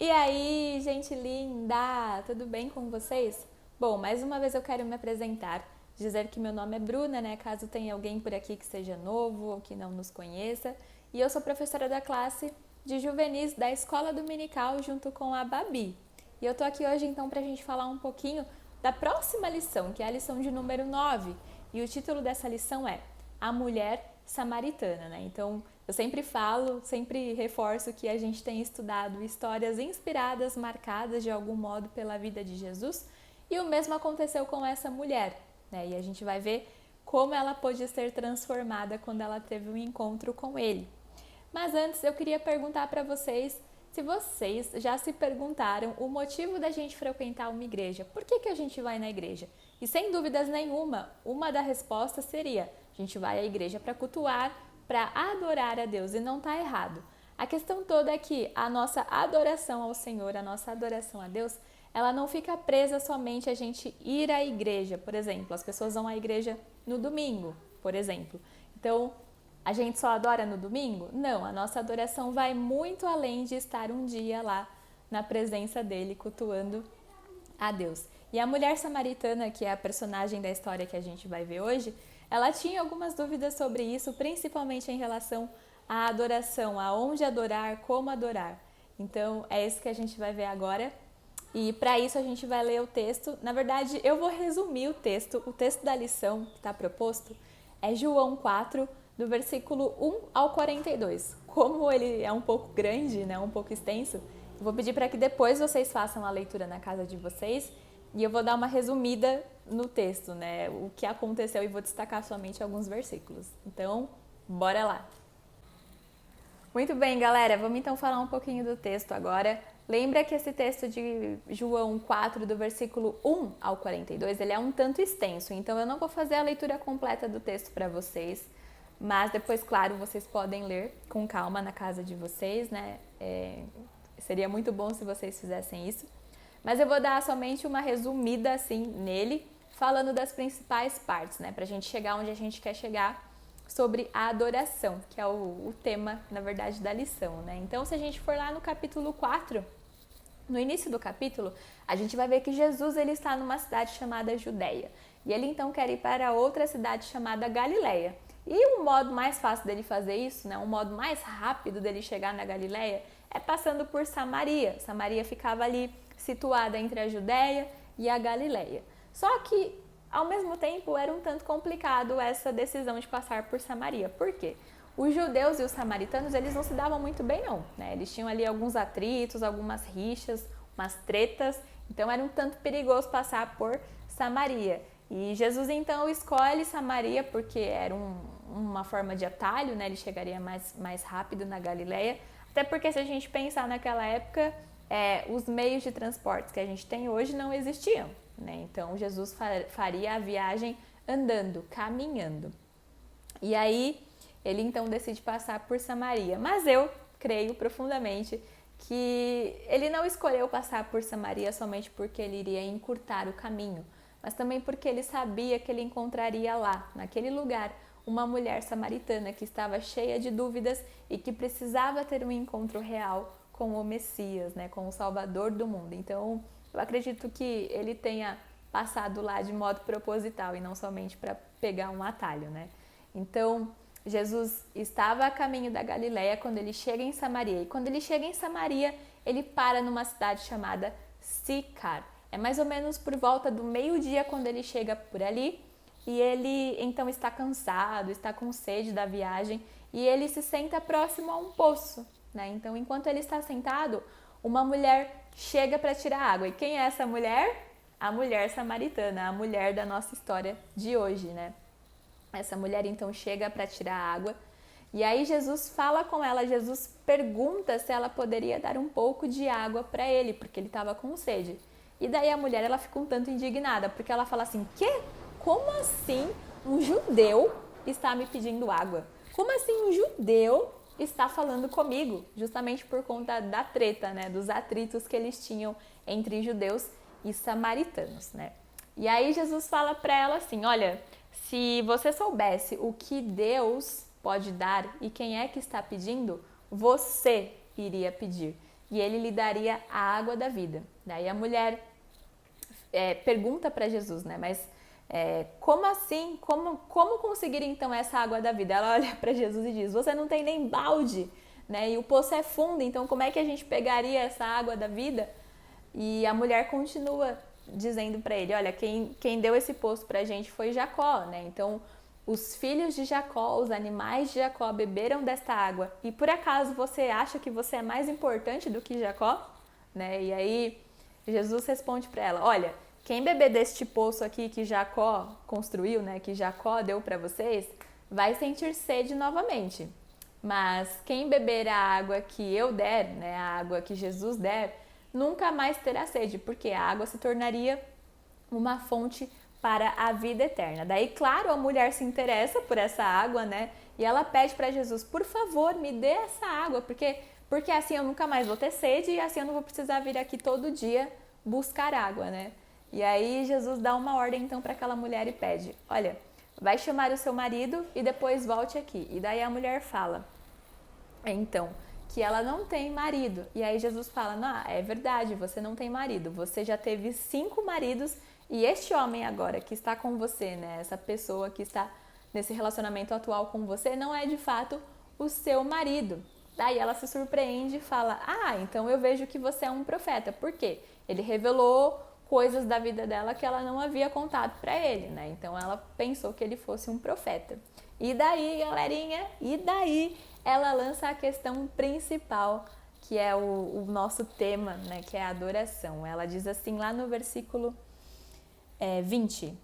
E aí, gente linda, tudo bem com vocês? Bom, mais uma vez eu quero me apresentar, dizer que meu nome é Bruna, né? Caso tenha alguém por aqui que seja novo ou que não nos conheça. E eu sou professora da classe de juvenis da Escola Dominical junto com a Babi. E eu tô aqui hoje então pra gente falar um pouquinho da próxima lição, que é a lição de número 9. E o título dessa lição é A Mulher Samaritana, né? Então, eu sempre falo, sempre reforço que a gente tem estudado histórias inspiradas, marcadas de algum modo pela vida de Jesus, e o mesmo aconteceu com essa mulher, né? E a gente vai ver como ela pôde ser transformada quando ela teve um encontro com ele. Mas antes eu queria perguntar para vocês se vocês já se perguntaram o motivo da gente frequentar uma igreja. Por que a gente vai na igreja? E sem dúvidas nenhuma, uma das respostas seria: a gente vai à igreja para cultuar, para adorar a Deus, e não está errado. A questão toda é que a nossa adoração ao Senhor, a nossa adoração a Deus, ela não fica presa somente a gente ir à igreja. Por exemplo, as pessoas vão à igreja no domingo, por exemplo. Então, a gente só adora no domingo? Não, a nossa adoração vai muito além de estar um dia lá na presença dele, cultuando a Deus. E a mulher samaritana, que é a personagem da história que a gente vai ver hoje, ela tinha algumas dúvidas sobre isso, principalmente em relação à adoração, aonde adorar, como adorar. Então, é isso que a gente vai ver agora. E para isso a gente vai ler o texto. Na verdade, eu vou resumir o texto. O texto da lição que está proposto é João 4, do versículo 1 ao 42. Como ele é um pouco grande, né, um pouco extenso, eu vou pedir para que depois vocês façam a leitura na casa de vocês e eu vou dar uma resumida no texto, né, o que aconteceu, e vou destacar somente alguns versículos. Então, bora lá! Muito bem, galera, vamos então falar um pouquinho do texto agora. Lembra que esse texto de João 4, do versículo 1 ao 42, ele é um tanto extenso, então eu não vou fazer a leitura completa do texto para vocês, mas depois, claro, vocês podem ler com calma na casa de vocês, né? Seria muito bom se vocês fizessem isso. Mas eu vou dar somente uma resumida assim nele, falando das principais partes, né? Pra gente chegar onde a gente quer chegar, sobre a adoração, que é o tema, na verdade, da lição, né? Então, se a gente for lá no capítulo 4, no início do capítulo, a gente vai ver que Jesus ele está numa cidade chamada Judeia. E ele então quer ir para outra cidade chamada Galileia. E o modo mais fácil dele fazer isso, né, um modo mais rápido dele chegar na Galileia, é passando por Samaria. Samaria ficava ali situada entre a Judeia e a Galileia. Só que, ao mesmo tempo, era um tanto complicado essa decisão de passar por Samaria. Por quê? Os judeus e os samaritanos, eles não se davam muito bem não, né? Eles tinham ali alguns atritos, algumas rixas, umas tretas, então era um tanto perigoso passar por Samaria. E Jesus então escolhe Samaria porque era uma forma de atalho, né? Ele chegaria mais rápido na Galileia, até porque se a gente pensar naquela época, os meios de transportes que a gente tem hoje não existiam, né? Então Jesus faria a viagem andando, caminhando. E aí ele então decide passar por Samaria. Mas eu creio profundamente que ele não escolheu passar por Samaria somente porque ele iria encurtar o caminho, mas também porque ele sabia que ele encontraria lá, naquele lugar, uma mulher samaritana que estava cheia de dúvidas e que precisava ter um encontro real com o Messias, né, com o Salvador do mundo. Então, eu acredito que ele tenha passado lá de modo proposital e não somente para pegar um atalho, né? Então, Jesus estava a caminho da Galileia quando ele chega em Samaria. E quando ele chega em Samaria, ele para numa cidade chamada Sicar. É mais ou menos por volta do meio-dia quando ele chega por ali. E ele então está cansado, está com sede da viagem. E ele se senta próximo a um poço, né? Então, enquanto ele está sentado, uma mulher chega para tirar água. E quem é essa mulher? A mulher samaritana, a mulher da nossa história de hoje, né? Essa mulher então chega para tirar água e aí Jesus fala com ela, Jesus pergunta se ela poderia dar um pouco de água para ele, porque ele estava com sede. E daí a mulher ela fica um tanto indignada, porque ela fala assim: "Quê? Como assim um judeu está me pedindo água? Como assim um judeu está falando comigo?" Justamente por conta da treta, né, dos atritos que eles tinham entre judeus e samaritanos, né? E aí Jesus fala para ela assim: "Olha, se você soubesse o que Deus pode dar e quem é que está pedindo, você iria pedir." e ele lhe daria a água da vida. Daí a mulher pergunta para Jesus, né? Mas como assim? Como conseguir então essa água da vida? Ela olha para Jesus e diz: você não tem nem balde, né? E o poço é fundo, então como é que a gente pegaria essa água da vida? E a mulher continua dizendo para ele: olha, quem deu esse poço para a gente foi Jacó, né? Então os filhos de Jacó, os animais de Jacó beberam desta água. E por acaso você acha que você é mais importante do que Jacó? Né? E aí Jesus responde para ela: olha, quem beber deste poço aqui que Jacó construiu, né, que Jacó deu para vocês, vai sentir sede novamente. Mas quem beber a água que eu der, né, a água que Jesus der, nunca mais terá sede, porque a água se tornaria uma fonte para a vida eterna. Daí, claro, a mulher se interessa por essa água, né? E ela pede para Jesus: por favor, me dê essa água, porque assim eu nunca mais vou ter sede e assim eu não vou precisar vir aqui todo dia buscar água, né? E aí Jesus dá uma ordem então para aquela mulher e pede: olha, vai chamar o seu marido e depois volte aqui. E daí a mulher fala, então, que ela não tem marido. E aí Jesus fala: não, é verdade, você não tem marido. Você já teve 5 maridos e este homem agora que está com você, né? Essa pessoa que está nesse relacionamento atual com você não é de fato o seu marido. Daí ela se surpreende e fala: ah, então eu vejo que você é um profeta. Por quê? Ele revelou coisas da vida dela que ela não havia contado para ele, né? Então ela pensou que ele fosse um profeta. E daí, galerinha, ela lança a questão principal, que é o nosso tema, né? Que é a adoração. Ela diz assim lá no versículo 20.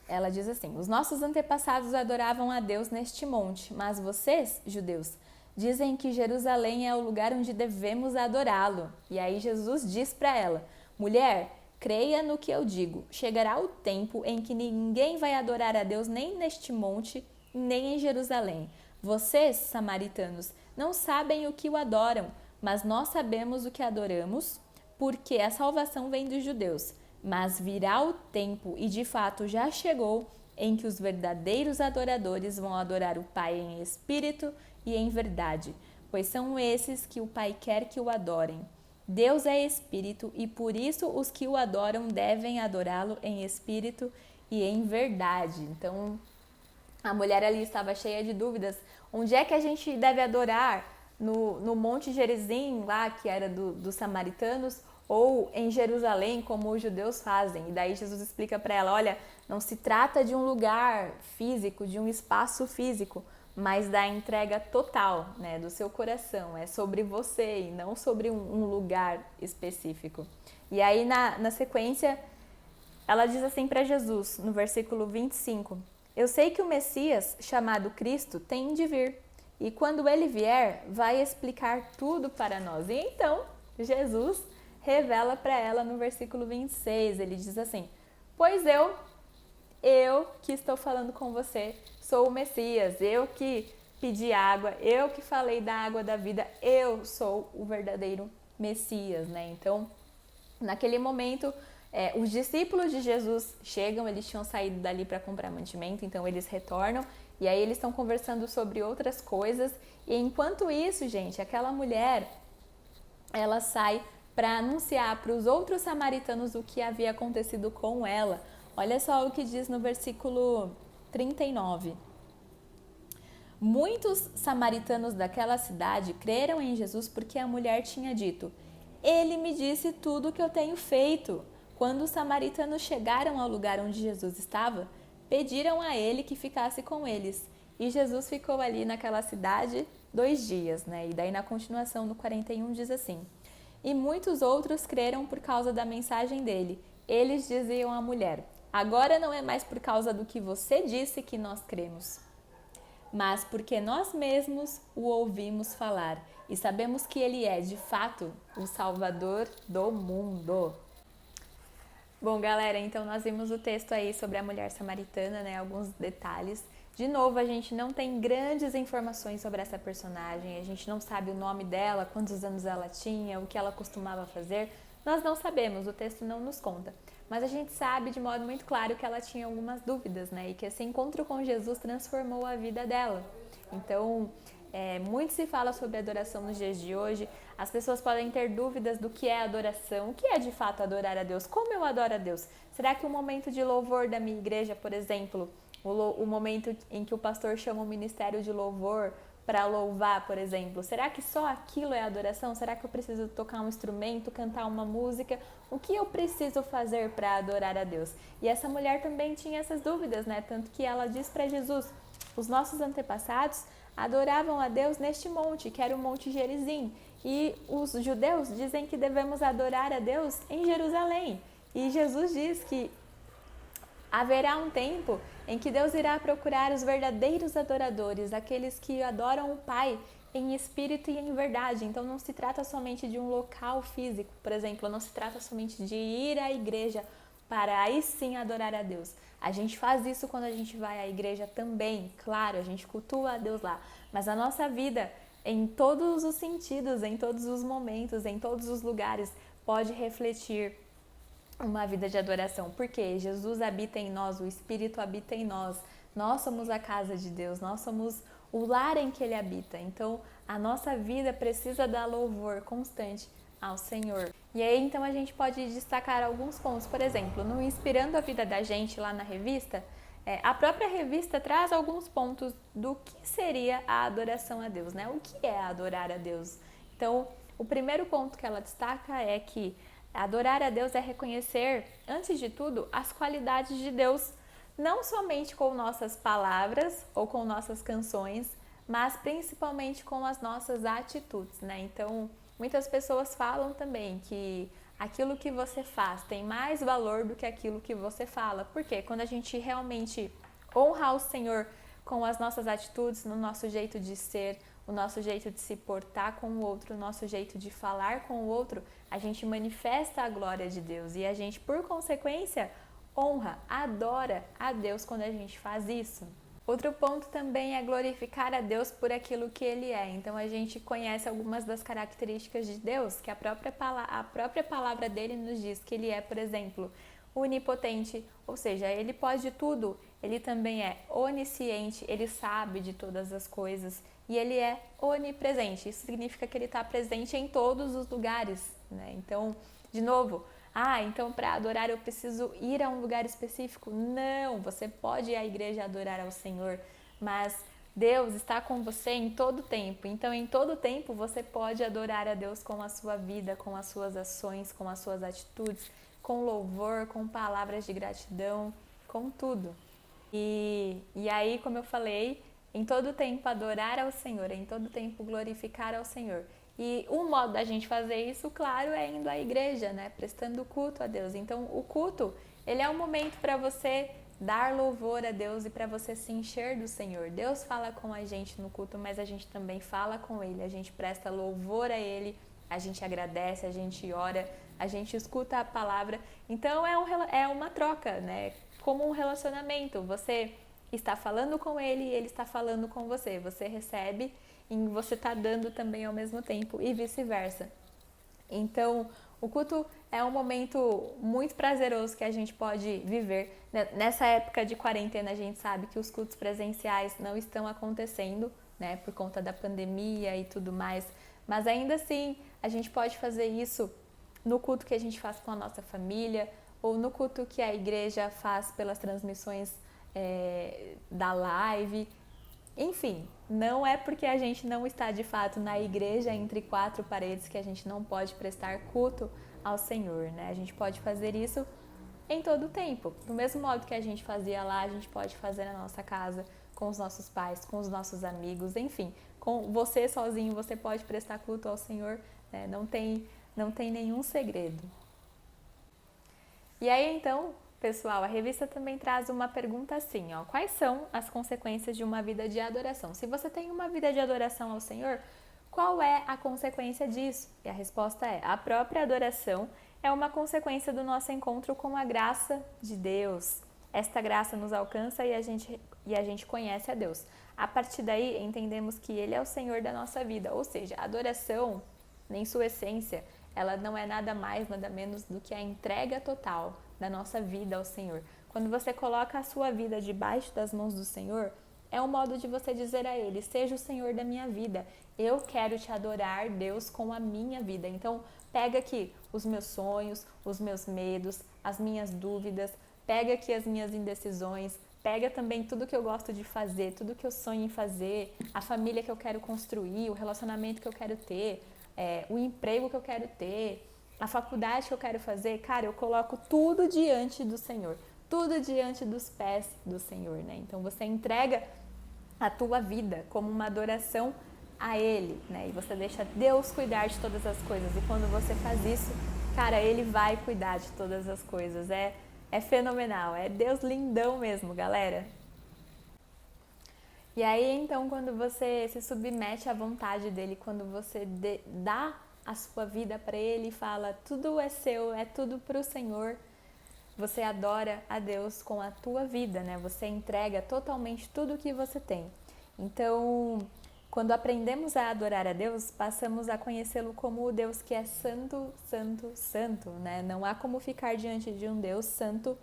Ela diz assim: os nossos antepassados adoravam a Deus neste monte, mas vocês, judeus, dizem que Jerusalém é o lugar onde devemos adorá-lo. E aí Jesus diz para ela: mulher, creia no que eu digo. Chegará o tempo em que ninguém vai adorar a Deus nem neste monte, nem em Jerusalém. Vocês, samaritanos, não sabem o que o adoram, mas nós sabemos o que adoramos, porque a salvação vem dos judeus. Mas virá o tempo, e de fato já chegou, em que os verdadeiros adoradores vão adorar o Pai em espírito e em verdade, pois são esses que o Pai quer que o adorem. Deus é espírito e por isso os que o adoram devem adorá-lo em espírito e em verdade. Então, a mulher ali estava cheia de dúvidas. Onde é que a gente deve adorar? No Monte Gerizim, lá que era dos samaritanos, ou em Jerusalém, como os judeus fazem? E daí Jesus explica para ela: olha, não se trata de um lugar físico, de um espaço físico, mas da entrega total, né, do seu coração. É sobre você e não sobre um lugar específico. E aí, na sequência, ela diz assim para Jesus, no versículo 25: eu sei que o Messias, chamado Cristo, tem de vir, e quando ele vier, vai explicar tudo para nós. E então, Jesus revela para ela no versículo 26, ele diz assim: pois eu que estou falando com você, sou o Messias, eu que pedi água, eu que falei da água da vida, eu sou o verdadeiro Messias, né? Então, naquele momento, os discípulos de Jesus chegam, eles tinham saído dali para comprar mantimento, então eles retornam e aí eles estão conversando sobre outras coisas. E enquanto isso, gente, aquela mulher, ela sai para anunciar para os outros samaritanos o que havia acontecido com ela. Olha só o que diz no versículo 39. Muitos samaritanos daquela cidade creram em Jesus porque a mulher tinha dito: ele me disse tudo o que eu tenho feito. Quando os samaritanos chegaram ao lugar onde Jesus estava, pediram a ele que ficasse com eles. E Jesus ficou ali naquela cidade 2 dias, né? E daí na continuação, no 41, diz assim: e muitos outros creram por causa da mensagem dele. Eles diziam à mulher: agora não é mais por causa do que você disse que nós cremos, mas porque nós mesmos o ouvimos falar e sabemos que ele é, de fato, o Salvador do mundo. Bom, galera, então nós vimos o texto aí sobre a mulher samaritana, né? Alguns detalhes. De novo, a gente não tem grandes informações sobre essa personagem, a gente não sabe o nome dela, quantos anos ela tinha, o que ela costumava fazer. Nós não sabemos, o texto não nos conta. Mas a gente sabe de modo muito claro que ela tinha algumas dúvidas, né? E que esse encontro com Jesus transformou a vida dela. Então, Muito se fala sobre adoração nos dias de hoje. As pessoas podem ter dúvidas do que é adoração, o que é de fato adorar a Deus, como eu adoro a Deus. Será que o momento de louvor da minha igreja, por exemplo, o momento em que o pastor chama o ministério de louvor para louvar, por exemplo, será que só aquilo é adoração? Será que eu preciso tocar um instrumento, cantar uma música? O que eu preciso fazer para adorar a Deus? E essa mulher também tinha essas dúvidas, né? Tanto que ela diz para Jesus: os nossos antepassados adoravam a Deus neste monte, que era o Monte Gerizim. E os judeus dizem que devemos adorar a Deus em Jerusalém. E Jesus diz que haverá um tempo em que Deus irá procurar os verdadeiros adoradores, aqueles que adoram o Pai em espírito e em verdade. Então não se trata somente de um local físico, por exemplo, não se trata somente de ir à igreja para aí sim adorar a Deus. A gente faz isso quando a gente vai à igreja também, claro, a gente cultua a Deus lá, mas a nossa vida, em todos os sentidos, em todos os momentos, em todos os lugares, pode refletir uma vida de adoração, porque Jesus habita em nós, o Espírito habita em nós somos a casa de Deus, nós somos o lar em que Ele habita, então a nossa vida precisa dar louvor constante ao Senhor. E aí então a gente pode destacar alguns pontos, por exemplo, no Inspirando a Vida da Gente lá na revista, a própria revista traz alguns pontos do que seria a adoração a Deus, né? O que é adorar a Deus? Então, o primeiro ponto que ela destaca é que adorar a Deus é reconhecer, antes de tudo, as qualidades de Deus, não somente com nossas palavras ou com nossas canções, mas principalmente com as nossas atitudes, né? Então, muitas pessoas falam também que aquilo que você faz tem mais valor do que aquilo que você fala. Porque quando a gente realmente honra o Senhor com as nossas atitudes, no nosso jeito de ser, o nosso jeito de se portar com o outro, o nosso jeito de falar com o outro, a gente manifesta a glória de Deus e a gente, por consequência, honra, adora a Deus quando a gente faz isso. Outro ponto também é glorificar a Deus por aquilo que Ele é. Então a gente conhece algumas das características de Deus, que a própria palavra dele nos diz que Ele é, por exemplo, onipotente, ou seja, Ele pode tudo. Ele também é onisciente, Ele sabe de todas as coisas e Ele é onipresente. Isso significa que Ele está presente em todos os lugares, né? Então, de novo, então para adorar eu preciso ir a um lugar específico? Não, você pode ir à igreja adorar ao Senhor, mas Deus está com você em todo tempo. Então, em todo tempo, você pode adorar a Deus com a sua vida, com as suas ações, com as suas atitudes, com louvor, com palavras de gratidão, com tudo. E aí, como eu falei, em todo tempo adorar ao Senhor, em todo tempo glorificar ao Senhor. E um modo da gente fazer isso, claro, é indo à igreja, né? Prestando culto a Deus. Então, o culto, ele é um momento para você dar louvor a Deus e para você se encher do Senhor. Deus fala com a gente no culto, mas a gente também fala com Ele. A gente presta louvor a Ele, a gente agradece, a gente ora, a gente escuta a palavra. Então, é uma troca, né? Como um relacionamento. Você está falando com Ele e Ele está falando com você. Você recebe e você está dando também ao mesmo tempo e vice-versa. Então, o culto é um momento muito prazeroso que a gente pode viver. Nessa época de quarentena, a gente sabe que os cultos presenciais não estão acontecendo, né, por conta da pandemia e tudo mais. Mas ainda assim, a gente pode fazer isso no culto que a gente faz com a nossa família ou no culto que a igreja faz pelas transmissões da live. Enfim, não é porque a gente não está de fato na igreja entre quatro paredes que a gente não pode prestar culto ao Senhor, né? A gente pode fazer isso em todo o tempo. Do mesmo modo que a gente fazia lá, a gente pode fazer na nossa casa, com os nossos pais, com os nossos amigos, enfim. Com você sozinho, você pode prestar culto ao Senhor, né? Não tem nenhum segredo. E aí, então, pessoal, a revista também traz uma pergunta assim, ó: quais são as consequências de uma vida de adoração? Se você tem uma vida de adoração ao Senhor, qual é a consequência disso? E a resposta é: a própria adoração é uma consequência do nosso encontro com a graça de Deus. Esta graça nos alcança e a gente conhece a Deus. A partir daí, entendemos que Ele é o Senhor da nossa vida, ou seja, a adoração, em sua essência, ela não é nada mais, nada menos do que a entrega total da nossa vida ao Senhor. Quando você coloca a sua vida debaixo das mãos do Senhor, é um modo de você dizer a Ele, seja o Senhor da minha vida. Eu quero te adorar, Deus, com a minha vida. Então, pega aqui os meus sonhos, os meus medos, as minhas dúvidas, pega aqui as minhas indecisões, pega também tudo que eu gosto de fazer, tudo que eu sonho em fazer, a família que eu quero construir, o relacionamento que eu quero ter, o emprego que eu quero ter, a faculdade que eu quero fazer. Cara, eu coloco tudo diante do Senhor, tudo diante dos pés do Senhor, né? Então você entrega a tua vida como uma adoração a Ele, né? E você deixa Deus cuidar de todas as coisas. E quando você faz isso, cara, Ele vai cuidar de todas as coisas. É fenomenal, é Deus lindão mesmo, galera. E aí, então, quando você se submete à vontade dele, quando você dá a sua vida para ele e fala, tudo é seu, é tudo para o Senhor, você adora a Deus com a tua vida, né? Você entrega totalmente tudo o que você tem. Então, quando aprendemos a adorar a Deus, passamos a conhecê-lo como o Deus que é santo, santo, santo, né? Não há como ficar diante de um Deus santo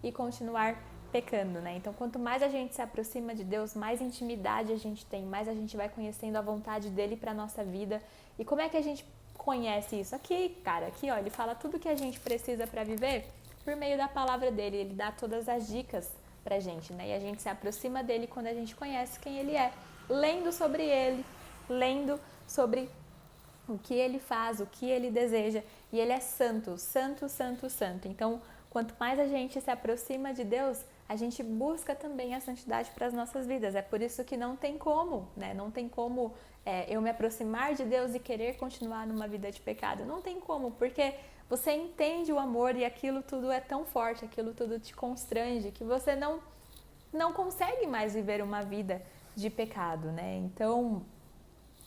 e continuar pecando, né? Então, quanto mais a gente se aproxima de Deus, mais intimidade a gente tem, mais a gente vai conhecendo a vontade dele para nossa vida. E como é que a gente conhece isso? Aqui, cara, aqui, ó, ele fala tudo que a gente precisa para viver por meio da palavra dele. Ele dá todas as dicas pra gente, né? E a gente se aproxima dele quando a gente conhece quem ele é, lendo sobre ele, lendo sobre o que ele faz, o que ele deseja. E ele é santo, santo, santo, santo. Então, quanto mais a gente se aproxima de Deus, a gente busca também a santidade para as nossas vidas. É por isso que não tem como, né? Não tem como eu me aproximar de Deus e querer continuar numa vida de pecado. Não tem como, porque você entende o amor e aquilo tudo é tão forte, aquilo tudo te constrange, que você não consegue mais viver uma vida de pecado, né? Então,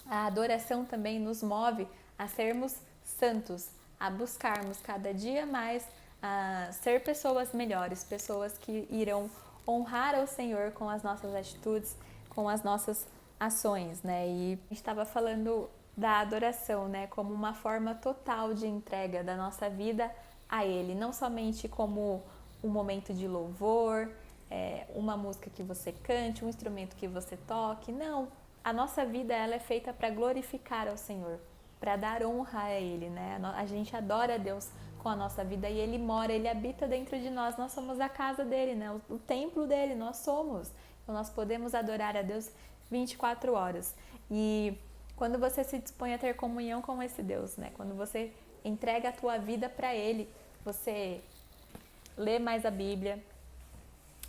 a adoração também nos move a sermos santos, a buscarmos cada dia mais a ser pessoas melhores, pessoas que irão honrar ao Senhor com as nossas atitudes, com as nossas ações, né? E a gente estava falando da adoração, né, como uma forma total de entrega da nossa vida a Ele, não somente como um momento de louvor, uma música que você cante, um instrumento que você toque, não. A nossa vida ela é feita para glorificar ao Senhor, para dar honra a Ele, né? A gente adora a Deus com a nossa vida e Ele mora, Ele habita dentro de nós, nós somos a casa dele, né? O templo dele, nós somos. Então nós podemos adorar a Deus 24 horas. E quando você se dispõe a ter comunhão com esse Deus, né? Quando você entrega a tua vida para Ele, você lê mais a Bíblia,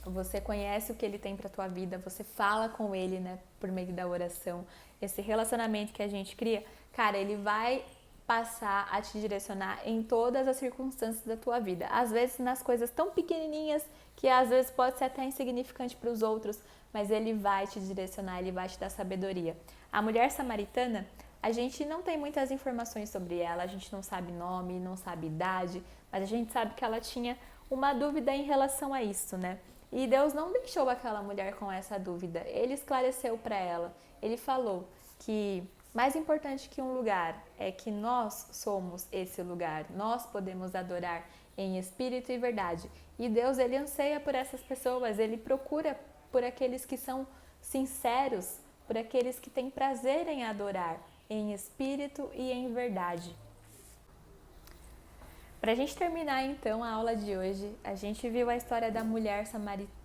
você conhece o que Ele tem para tua vida, você fala com Ele, né? Por meio da oração. Esse relacionamento que a gente cria, cara, Ele vai passar a te direcionar em todas as circunstâncias da tua vida. Às vezes nas coisas tão pequenininhas que às vezes pode ser até insignificante para os outros, mas Ele vai te direcionar, Ele vai te dar sabedoria. A mulher samaritana, a gente não tem muitas informações sobre ela, a gente não sabe nome, não sabe idade, mas a gente sabe que ela tinha uma dúvida em relação a isso, né? E Deus não deixou aquela mulher com essa dúvida, Ele esclareceu para ela, Ele falou que mais importante que um lugar é que nós somos esse lugar, nós podemos adorar em espírito e verdade. E Deus, Ele anseia por essas pessoas, Ele procura por aqueles que são sinceros, por aqueles que têm prazer em adorar em espírito e em verdade. Para a gente terminar então a aula de hoje, a gente viu a história da mulher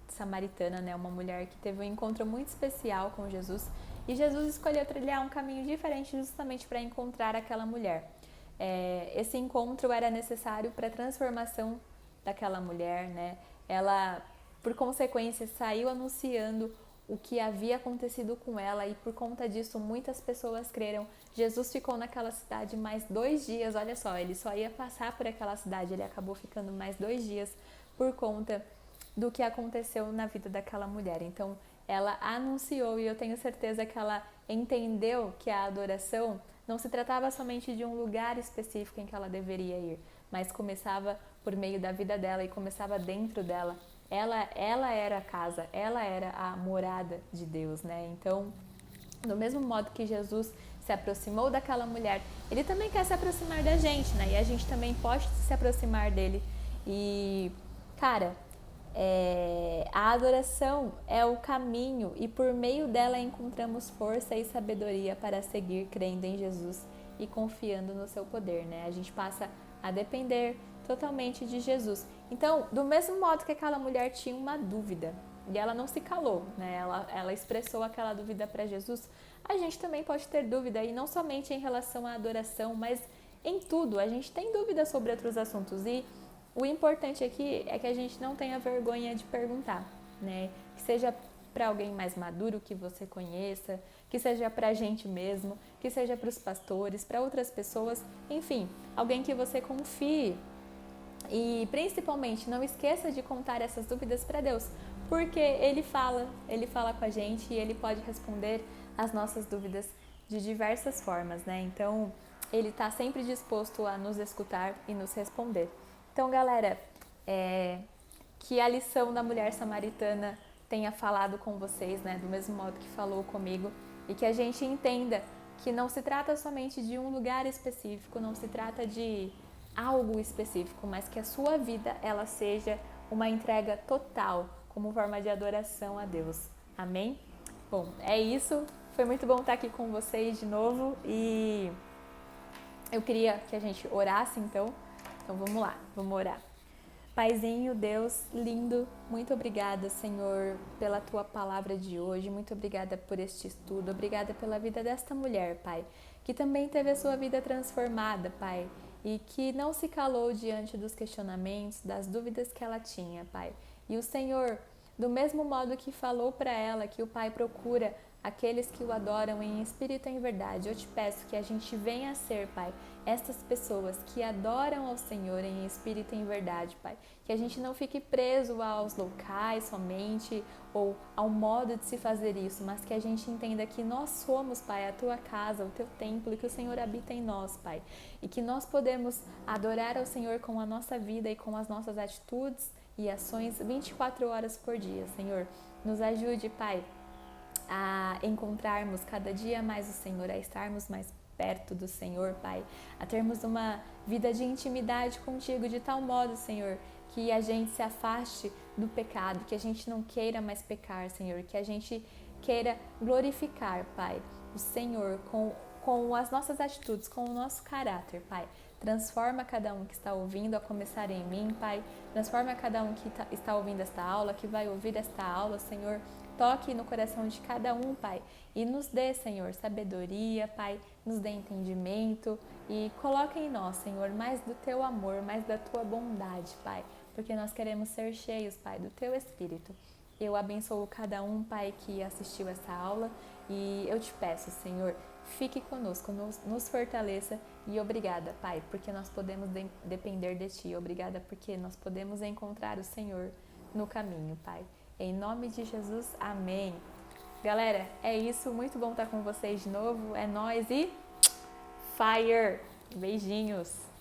samaritana, né? Uma mulher que teve um encontro muito especial com Jesus e Jesus escolheu trilhar um caminho diferente justamente para encontrar aquela mulher. Esse encontro era necessário para a transformação daquela mulher, né? Ela, por consequência, saiu anunciando o que havia acontecido com ela e por conta disso muitas pessoas creram. Jesus ficou naquela cidade mais 2 dias, olha só, ele só ia passar por aquela cidade, ele acabou ficando mais 2 dias por conta do que aconteceu na vida daquela mulher. Então ela anunciou e eu tenho certeza que ela entendeu que a adoração não se tratava somente de um lugar específico em que ela deveria ir, mas começava por meio da vida dela e começava dentro dela. Ela era a casa, ela era a morada de Deus, né? Então, do mesmo modo que Jesus se aproximou daquela mulher, Ele também quer se aproximar da gente, né? E a gente também pode se aproximar dele. E, cara, A adoração é o caminho e por meio dela encontramos força e sabedoria para seguir crendo em Jesus e confiando no seu poder, né? A gente passa a depender totalmente de Jesus. Então, do mesmo modo que aquela mulher tinha uma dúvida e ela não se calou, né? Ela expressou aquela dúvida para Jesus, a gente também pode ter dúvida, e não somente em relação à adoração, mas em tudo. A gente tem dúvida sobre outros assuntos, e o importante aqui é que a gente não tenha vergonha de perguntar, né? Que seja para alguém mais maduro que você conheça, que seja para a gente mesmo, que seja para os pastores, para outras pessoas, enfim, alguém que você confie. E principalmente não esqueça de contar essas dúvidas para Deus, porque Ele fala com a gente e Ele pode responder as nossas dúvidas de diversas formas, né? Então, Ele está sempre disposto a nos escutar e nos responder. Então, galera, que a lição da mulher samaritana tenha falado com vocês, né? Do mesmo modo que falou comigo, e que a gente entenda que não se trata somente de um lugar específico, não se trata de algo específico, mas que a sua vida ela seja uma entrega total como forma de adoração a Deus. Amém? Bom, é isso. Foi muito bom estar aqui com vocês de novo e eu queria que a gente orasse então. Então vamos lá, vamos orar. Paizinho, Deus lindo, muito obrigada, Senhor, pela Tua palavra de hoje, muito obrigada por este estudo, obrigada pela vida desta mulher, Pai, que também teve a sua vida transformada, Pai, e que não se calou diante dos questionamentos, das dúvidas que ela tinha, Pai. E o Senhor, do mesmo modo que falou para ela que o Pai procura aqueles que o adoram em espírito e em verdade, eu te peço que a gente venha a ser, Pai, estas pessoas que adoram ao Senhor em espírito e em verdade, Pai. Que a gente não fique preso aos locais somente ou ao modo de se fazer isso, mas que a gente entenda que nós somos, Pai, a Tua casa, o Teu templo e que o Senhor habita em nós, Pai. E que nós podemos adorar ao Senhor com a nossa vida e com as nossas atitudes e ações 24 horas por dia, Senhor. Nos ajude, Pai, a encontrarmos cada dia mais o Senhor, a estarmos mais perto do Senhor, Pai, a termos uma vida de intimidade contigo de tal modo, Senhor, que a gente se afaste do pecado, que a gente não queira mais pecar, Senhor, que a gente queira glorificar, Pai, o Senhor com as nossas atitudes, com o nosso caráter, Pai. Transforma cada um que está ouvindo, a começar em mim, Pai. Transforma cada um que está ouvindo esta aula, que vai ouvir esta aula, Senhor. Toque no coração de cada um, Pai, e nos dê, Senhor, sabedoria, Pai, nos dê entendimento e coloque em nós, Senhor, mais do Teu amor, mais da Tua bondade, Pai, porque nós queremos ser cheios, Pai, do Teu Espírito. Eu abençoo cada um, Pai, que assistiu essa aula e eu te peço, Senhor, fique conosco, nos fortaleça e obrigada, Pai, porque nós podemos depender de Ti. Obrigada porque nós podemos encontrar o Senhor no caminho, Pai. Em nome de Jesus, amém. Galera, é isso. Muito bom estar com vocês de novo. É nóis e fire! Beijinhos!